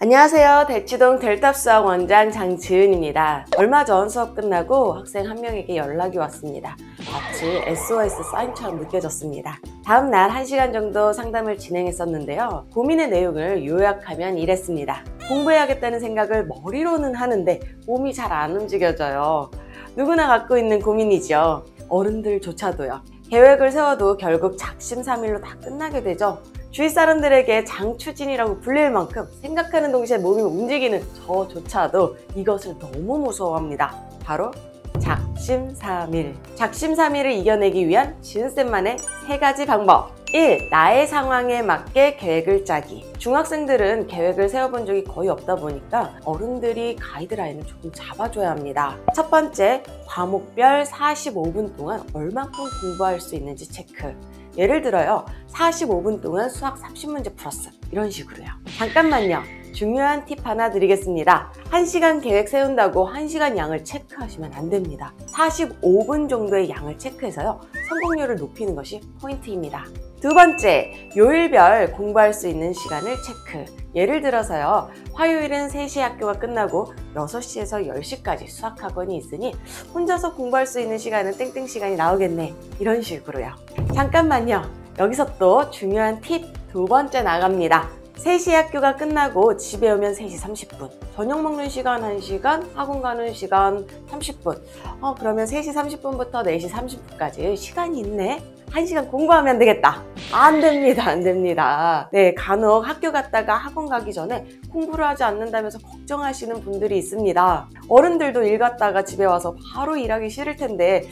안녕하세요. 대치동 델탑수학 원장 장지은입니다. 얼마 전 수업 끝나고 학생 한 명에게 연락이 왔습니다. 마치 SOS 사인처럼 느껴졌습니다. 다음날 1시간 정도 상담을 진행했었는데요. 고민의 내용을 요약하면 이랬습니다. 공부해야겠다는 생각을 머리로는 하는데 몸이 잘 안 움직여져요. 누구나 갖고 있는 고민이죠. 어른들조차도요. 계획을 세워도 결국 작심삼일로 다 끝나게 되죠. 주위 사람들에게 장추진이라고 불릴 만큼 생각하는 동시에 몸이 움직이는 저조차도 이것을 너무 무서워합니다. 바로 작심삼일. 작심삼일을 이겨내기 위한 지은쌤만의 3가지 방법. 1. 나의 상황에 맞게 계획을 짜기. 중학생들은 계획을 세워본 적이 거의 없다 보니까 어른들이 가이드라인을 조금 잡아줘야 합니다. 첫 번째, 과목별 45분 동안 얼만큼 공부할 수 있는지 체크. 예를 들어요, 45분 동안 수학 30문제 풀었어. 이런 식으로요. 잠깐만요. 중요한 팁 하나 드리겠습니다. 1시간 계획 세운다고 1시간 양을 체크하시면 안 됩니다. 45분 정도의 양을 체크해서요, 성공률을 높이는 것이 포인트입니다. 두 번째, 요일별 공부할 수 있는 시간을 체크. 예를 들어서요, 화요일은 3시에 학교가 끝나고 6시에서 10시까지 수학학원이 있으니 혼자서 공부할 수 있는 시간은 땡땡 시간이 나오겠네. 이런 식으로요. 잠깐만요. 여기서 또 중요한 팁 2번째 나갑니다. 3시에 학교가 끝나고 집에 오면 3시 30분. 저녁 먹는 시간 1시간, 학원 가는 시간 30분. 그러면 3시 30분부터 4시 30분까지 시간이 있네? 1시간 공부하면 되겠다. 안 됩니다. 안 됩니다. 네, 간혹 학교 갔다가 학원 가기 전에 공부를 하지 않는다면서 걱정하시는 분들이 있습니다. 어른들도 일 갔다가 집에 와서 바로 일하기 싫을 텐데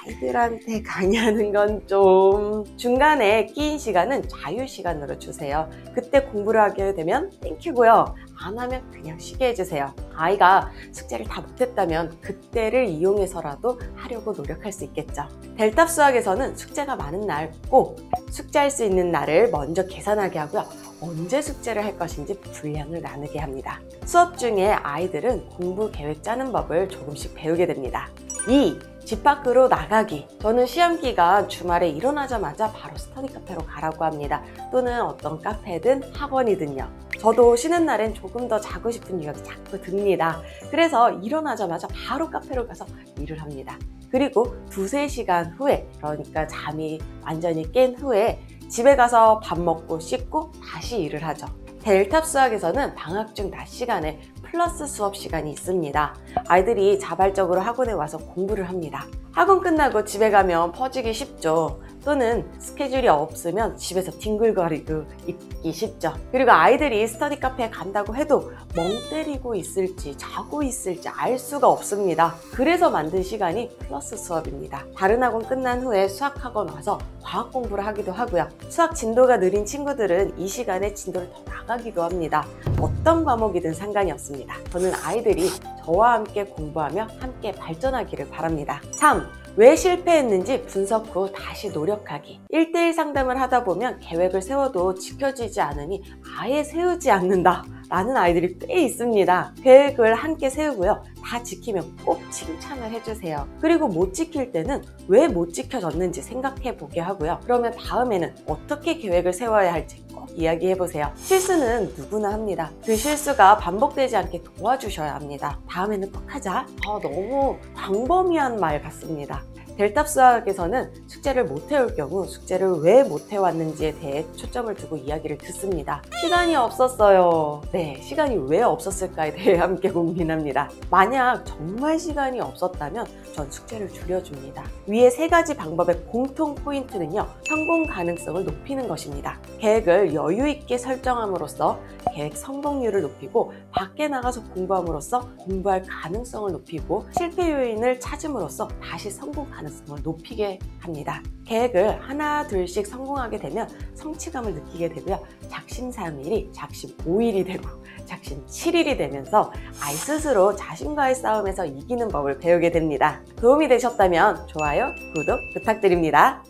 아이들한테 강의하는 건 좀 중간에 끼인 시간은 자유시간으로 주세요. 그때 공부를 하게 되면 땡큐고요. 안 하면 그냥 쉬게 해주세요. 아이가 숙제를 다 못했다면 그때를 이용해서라도 하려고 노력할 수 있겠죠. 델탑 수학에서는 숙제가 많은 날 꼭 숙제할 수 있는 날을 먼저 계산하게 하고요. 언제 숙제를 할 것인지 분량을 나누게 합니다. 수업 중에 아이들은 공부 계획 짜는 법을 조금씩 배우게 됩니다. 2. 집 밖으로 나가기. 저는 시험 기간 주말에 일어나자마자 바로 스터디 카페로 가라고 합니다. 또는 어떤 카페든 학원이든요. 저도 쉬는 날엔 조금 더 자고 싶은 생각이 자꾸 듭니다. 그래서 일어나자마자 바로 카페로 가서 일을 합니다. 그리고 2-3시간 후에, 그러니까 잠이 완전히 깬 후에 집에 가서 밥 먹고 씻고 다시 일을 하죠. 델탑 수학에서는 방학 중 낮 시간에 플러스 수업 시간이 있습니다. 아이들이 자발적으로 학원에 와서 공부를 합니다. 학원 끝나고 집에 가면 퍼지기 쉽죠. 또는 스케줄이 없으면 집에서 뒹굴거리고 있기 쉽죠. 그리고 아이들이 스터디 카페에 간다고 해도 멍 때리고 있을지 자고 있을지 알 수가 없습니다. 그래서 만든 시간이 플러스 수업입니다. 다른 학원 끝난 후에 수학학원 와서 과학 공부를 하기도 하고요. 수학 진도가 느린 친구들은 이 시간에 진도를 더 나가기도 합니다. 어떤 과목이든 상관이 없습니다. 저는 아이들이 저와 함께 공부하며 함께 발전하기를 바랍니다. 3. 왜 실패했는지 분석 후 다시 노력하기. 1:1 상담을 하다 보면 계획을 세워도 지켜지지 않으니 아예 세우지 않는다 라는 아이들이 꽤 있습니다. 계획을 함께 세우고요. 다 지키면 꼭 칭찬을 해주세요. 그리고 못 지킬 때는 왜 못 지켜졌는지 생각해 보게 하고요. 그러면 다음에는 어떻게 계획을 세워야 할지 꼭 이야기해보세요. 실수는 누구나 합니다. 그 실수가 반복되지 않게 도와주셔야 합니다. 다음에는 꼭 하자. 너무 광범위한 말 같습니다. 델탑 수학에서는 숙제를 못 해올 경우 숙제를 왜 못 해왔는지에 대해 초점을 두고 이야기를 듣습니다. 시간이 없었어요. 네, 시간이 왜 없었을까에 대해 함께 고민합니다. 만약 정말 시간이 없었다면 전 숙제를 줄여줍니다. 위의 3가지 방법의 공통 포인트는요, 성공 가능성을 높이는 것입니다. 계획을 여유 있게 설정함으로써 계획 성공률을 높이고 밖에 나가서 공부함으로써 공부할 가능성을 높이고 실패 요인을 찾음으로써 다시 성공 가능성을 높이게 합니다. 계획을 하나 둘씩 성공하게 되면 성취감을 느끼게 되고요. 작심 3일이 작심 5일이 되고 작심 7일이 되면서 아이 스스로 자신과의 싸움에서 이기는 법을 배우게 됩니다. 도움이 되셨다면 좋아요, 구독 부탁드립니다.